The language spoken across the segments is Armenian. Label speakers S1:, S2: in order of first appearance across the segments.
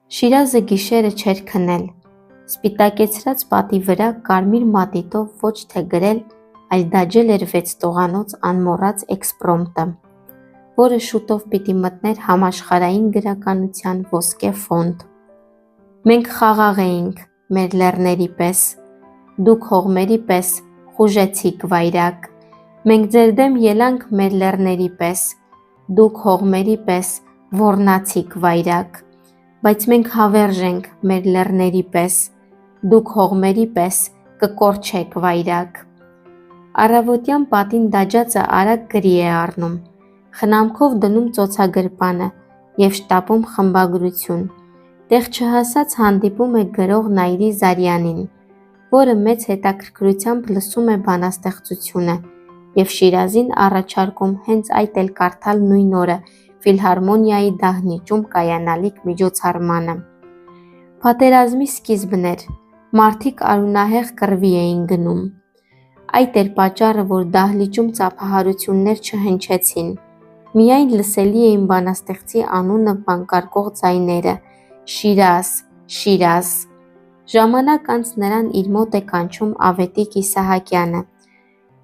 S1: Շիրազը գիշերը չէր քնել, սպիտակեցրած պատի վրա կարմիր մատիտով ոչ թե գրել, այլ դաջել էր 6 տողանոց անմոռաց էքսպրոմտը, որը շուտով պիտի մտներ համաշխարհային գրականության ոսկե ֆոնդ։ Մենք խաղաղ էինք մեր լեռների պես, դուք հողմերի պես խուժեցիք վայրակ, մենք ձեր դեմ ելանք մեր լեռների պես, դուք հողմերի պես ոռնացիք վայրակ, բայց մենք հավերժ ենք մեր լեռների պես, դուք հողմերի պես կկորչեք վայրակ։ Առավոտյան պատին դաջածը արագ գրի է առնում, խնամքով դնում ծոցագրպանը և շտապում խմբագրություն, տեղ չհասած հանդիպում է գրող Նայիրի Զարյանին, որը մեծ հետաքրքրությամբ լսում է բանաստեղծությունը և Շիրազին առաջարկում հենց այդ էլ կարդալ նույն օրը ֆիլհարմոնիայի դահլիճում կայանալիք միջոցառմանը։ Պատերազմի սկիզբն էր, մարդիկ արյունահեղ կռվի էին գնում։ Այդ էր պատճառը, որ դահլիճում ծափահարություններ չհնչեցին, միայն լսելի էին բանաստեղծի անունը վանկարկող ձայները՝ Շիրազ, Շիրազ։ Ժամանակ անց նրան իր մոտ է կանչում Ավետիք Իսահակյանը։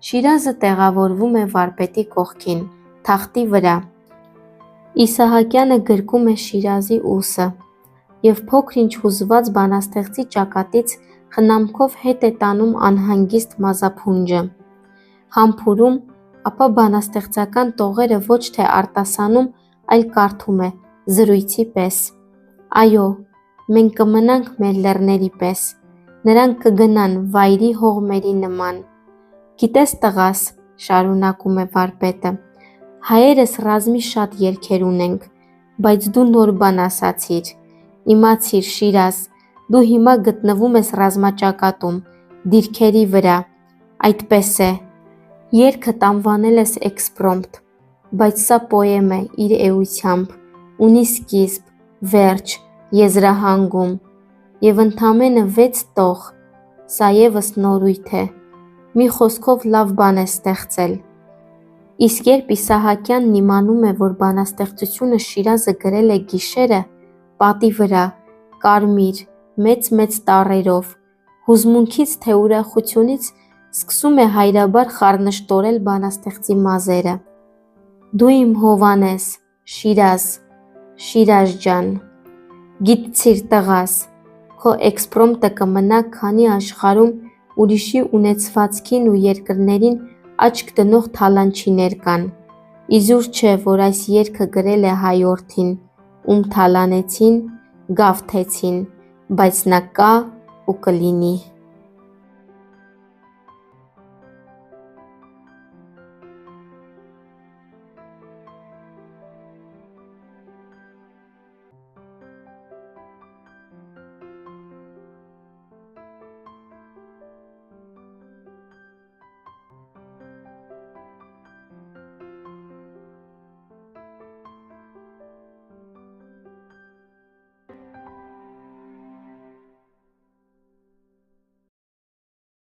S1: Շիրազը տեղավորվում է վարպետի կողքին, թախտի վրա։ Իսահակյանը գրկում է Շիրազի ուսը և փոքր-ինչ հուզված բանաստեղծի ճակատից խնամքով հետ է տանում անհանգիստ մազափունջը, համբուրում, ապա բանաստեղծական տողերը ոչ թե արտասանում, այլ կարդում է զրույցի պես. «Այո, մենք կմնանք մեր լեռների պես, նրանք կգնան վայրի հողմերի նման»։ Գիտես տղաս, շարունակում է վարպետը, հայերս ռազմի շատ երգեր ունենք, բայց դու նոր բան ասացիր, իմացիր Շիրազ, դու հիմա գտնվում ես ռազմաճակատում, դիրքերի վրա, այդպես է, երգդ անվանել ես էքսպրոմտ, բայց սա պոեմ է իր էությամբ, ունի սկիզբ, վերջ, եզրահանգում և ընդամենը 6 տող, սա ևս նորույթ է, մի խոսքով լավ բան ես ստեղծել։ Իսկ երբ Իսահակյանն իմանում է, որ բանաստեղծությունը Շիրազը գրել է գիշերը, պատի վրա, կարմիր, մեծ տառերով, հուզմունքից թե ուրախությունից սկսում է հայրաբար խառնշտորել բանաստեղծի մազերը։ Դու իմ հովան ես, Շիրազ, Շիրազ ջան, գիտցիր տղաս, քո էքսպրոմտը կմնա, քանի աշխարհում ուրիշի ունեցվածքին ու երկրներին աչք դնող թալանչիներ կան։ Իզուր չէ, որ այս երգը գրել է հայորդին, ում թալանեցին, գավթեցին, բայց նա կա ու կլինի։